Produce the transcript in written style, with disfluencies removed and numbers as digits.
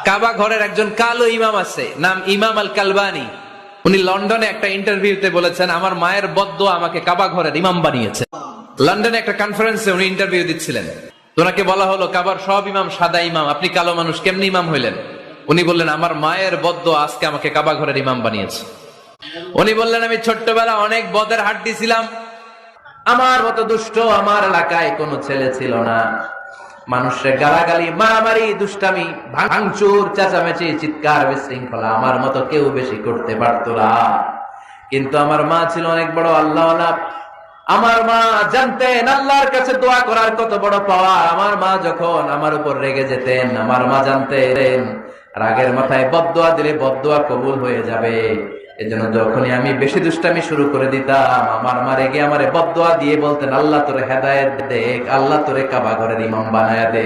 কাবা ঘরের একজন কালো ইমাম আছে, নাম ইমাম আল কালবানি। উনি লন্ডনে একটা ইন্টারভিউতে বলেছেন, আমার মায়ের বদ্দুয়া আমাকে কাবা ঘরের ইমাম বানিয়েছে। লন্ডনে একটা কনফারেন্সে উনি ইন্টারভিউ দিচ্ছিলেন। ওনাকে বলা হলো, কাবার সব ইমাম সাদা ইমাম, আপনি কালো মানুষ, কেমনি ইমাম হইলেন? উনি বললেন, আমার মায়ের বদ্দুয়া আজকে আমাকে কাবা ঘরের ইমাম বানিয়েছে। উনি বললেন, আমি ছোট্টবেলা অনেক বদের হাড্ডি ছিলাম, আমার মতো দুষ্ট আমার এলাকায় কোনো ছেলে ছিল না। মানুষের গালাগালি, মারামারি, দুষ্টামি, ভাঙচুর, চেঁচামেচি, চিৎকার, বিশৃঙ্খলা আমার মতো কেউ বেশি করতে পারতো না। কিন্তু আমার মা ছিল অনেক বড় আল্লাহওয়ালা। আমার মা জানতেন আল্লাহর কাছে দোয়া করার কত বড় পাওয়া। আমার মা যখন আমার উপর রেগে যেতেন, আমার মা জানতেন রাগের মাথায় বদদোয়া দিলে বদদোয়া কবুল হয়ে যাবে। এজন্য যখনই আমি বেশি দুষ্টামি শুরু করে দিতাম, আমার মা রেগে আমারে বদদোয়া দিয়ে বলতেন, আল্লাহ তোরে হেদায়েত দে, আল্লাহ তোরে কাবা ঘরের ইমাম বানায়া দে।